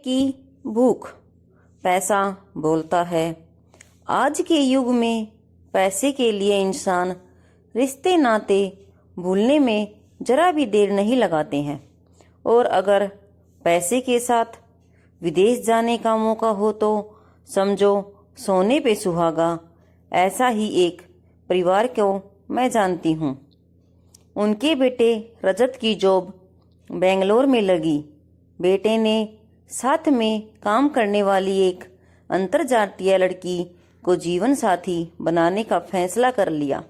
की भूख। पैसा बोलता है। आज के युग में पैसे के लिए इंसान रिश्ते नाते भूलने में जरा भी देर नहीं लगाते हैं। और अगर पैसे के साथ विदेश जाने का मौका हो तो समझो सोने पे सुहागा। ऐसा ही एक परिवार को मैं जानती हूँ। उनके बेटे रजत की जॉब बेंगलोर में लगी। बेटे ने साथ में काम करने वाली एक अंतर्जातीय लड़की को जीवन साथी बनाने का फैसला कर लिया।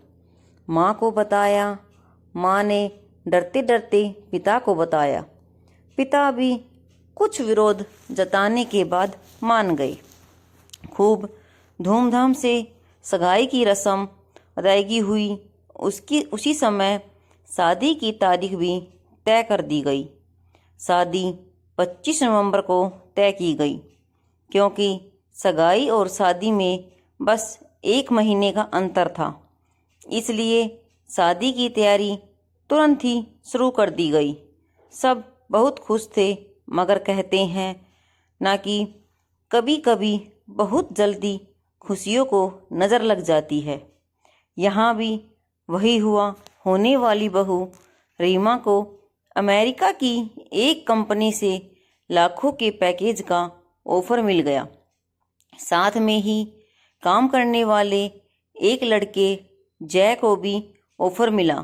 माँ को बताया। माँ ने डरते डरते पिता को बताया। पिता भी कुछ विरोध जताने के बाद मान गए। खूब धूमधाम से सगाई की रस्म अदायगी हुई। उसी समय शादी की तारीख भी तय कर दी गई। शादी 25 नवंबर को तय की गई, क्योंकि सगाई और शादी में बस 1 महीने का अंतर था। इसलिए शादी की तैयारी तुरंत ही शुरू कर दी गई। सब बहुत खुश थे, मगर कहते हैं ना कि कभी कभी बहुत जल्दी खुशियों को नज़र लग जाती है। यहाँ भी वही हुआ। होने वाली बहू रीमा को अमेरिका की एक कंपनी से लाखों के पैकेज का ऑफर मिल गया। साथ में ही काम करने वाले एक लड़के जय को भी ऑफर मिला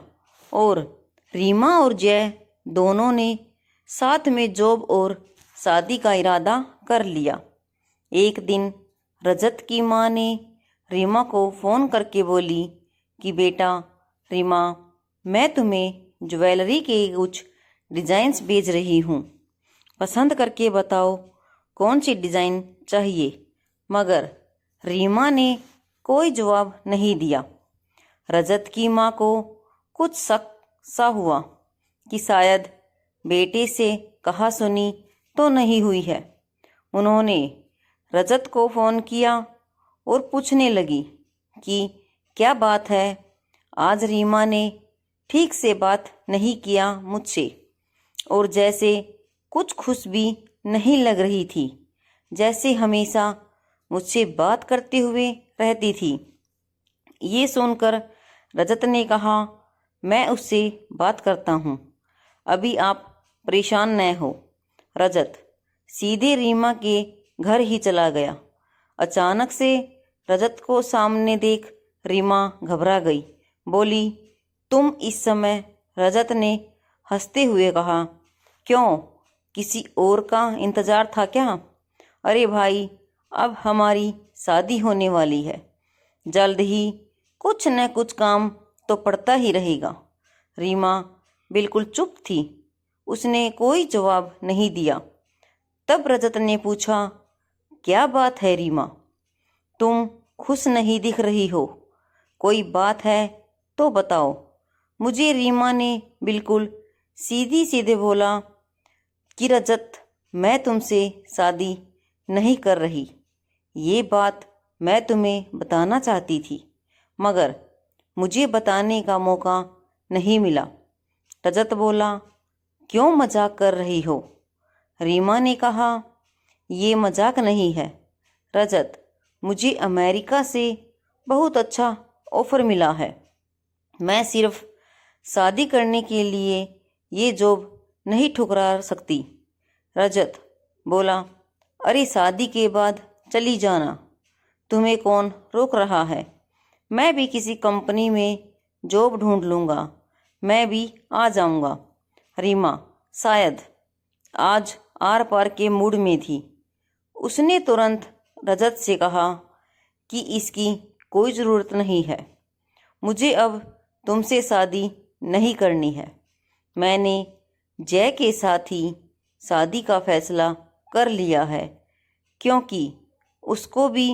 और रीमा और जय दोनों ने साथ में जॉब और शादी का इरादा कर लिया। एक दिन रजत की माँ ने रीमा को फ़ोन करके बोली कि बेटा रीमा, मैं तुम्हें ज्वेलरी के कुछ डिज़ाइंस भेज रही हूँ। पसंद करके बताओ कौन सी डिज़ाइन चाहिए। मगर रीमा ने कोई जवाब नहीं दिया। रजत की माँ को कुछ शक सा हुआ कि शायद बेटे से कहा सुनी तो नहीं हुई है। उन्होंने रजत को फ़ोन किया और पूछने लगी कि क्या बात है, आज रीमा ने ठीक से बात नहीं किया मुझसे, और जैसे कुछ खुश भी नहीं लग रही थी, जैसे हमेशा मुझसे बात करते हुए रहती थी। ये सुनकर रजत ने कहा, मैं उससे बात करता हूँ, अभी आप परेशान न हो। रजत सीधे रीमा के घर ही चला गया। अचानक से रजत को सामने देख रीमा घबरा गई। बोली, तुम इस समय? रजत ने हंसते हुए कहा, क्यों, किसी और का इंतज़ार था क्या? अरे भाई, अब हमारी शादी होने वाली है। जल्द ही कुछ न कुछ काम तो पड़ता ही रहेगा। रीमा बिल्कुल चुप थी। उसने कोई जवाब नहीं दिया। तब रजत ने पूछा, क्या बात है रीमा, तुम खुश नहीं दिख रही हो? कोई बात है तो बताओ मुझे। रीमा ने बिल्कुल सीधी सीधे बोला कि रजत, मैं तुमसे शादी नहीं कर रही। ये बात मैं तुम्हें बताना चाहती थी, मगर मुझे बताने का मौका नहीं मिला। रजत बोला, क्यों मजाक कर रही हो? रीमा ने कहा, ये मजाक नहीं है रजत, मुझे अमेरिका से बहुत अच्छा ऑफ़र मिला है। मैं सिर्फ शादी करने के लिए ये जॉब नहीं ठुकरा सकती। रजत बोला, अरे शादी के बाद चली जाना, तुम्हें कौन रोक रहा है? मैं भी किसी कंपनी में जॉब ढूंढ लूँगा, मैं भी आ जाऊँगा। रीमा शायद आज आर पार के मूड में थी। उसने तुरंत रजत से कहा कि इसकी कोई ज़रूरत नहीं है। मुझे अब तुमसे शादी नहीं करनी है। मैंने जय के साथ ही शादी का फैसला कर लिया है, क्योंकि उसको भी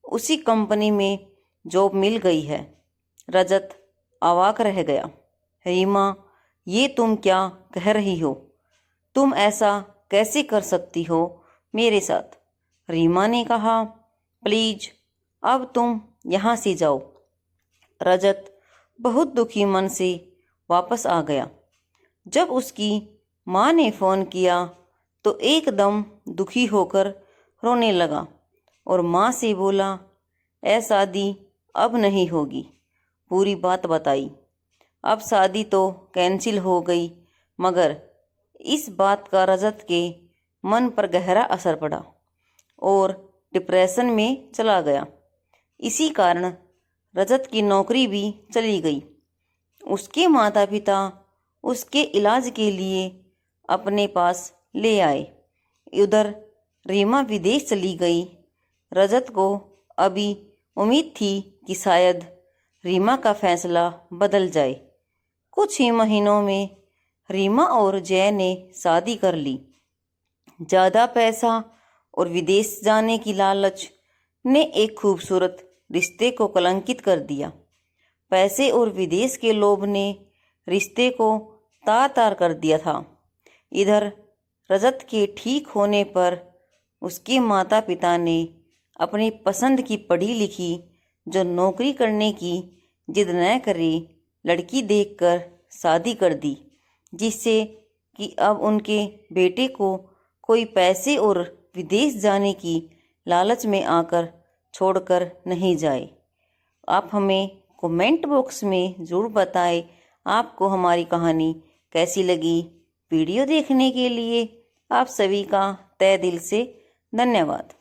उसी कंपनी में जॉब मिल गई है। रजत अवाक रह गया। रीमा, ये तुम क्या कह रही हो? तुम ऐसा कैसे कर सकती हो मेरे साथ? रीमा ने कहा, प्लीज अब तुम यहाँ से जाओ। रजत बहुत दुखी मन से वापस आ गया। जब उसकी माँ ने फ़ोन किया तो एकदम दुखी होकर रोने लगा और माँ से बोला, ऐ शादी अब नहीं होगी। पूरी बात बताई। अब शादी तो कैंसिल हो गई, मगर इस बात का रजत के मन पर गहरा असर पड़ा और डिप्रेशन में चला गया। इसी कारण रजत की नौकरी भी चली गई। उसके माता पिता उसके इलाज के लिए अपने पास ले आए। उधर रीमा विदेश चली गई। रजत को अभी उम्मीद थी कि शायद रीमा का फैसला बदल जाए। कुछ ही महीनों में रीमा और जय ने शादी कर ली। ज़्यादा पैसा और विदेश जाने की लालच ने एक खूबसूरत रिश्ते को कलंकित कर दिया। पैसे और विदेश के लोभ ने रिश्ते को तार तार कर दिया था। इधर रजत के ठीक होने पर उसके माता पिता ने अपनी पसंद की पढ़ी लिखी, जो नौकरी करने की जिद न करे, लड़की देखकर शादी कर दी, जिससे कि अब उनके बेटे को कोई पैसे और विदेश जाने की लालच में आकर छोड़कर नहीं जाए। आप हमें कमेंट बॉक्स में ज़रूर बताएं आपको हमारी कहानी कैसी लगी। वीडियो देखने के लिए आप सभी का तहे दिल से धन्यवाद।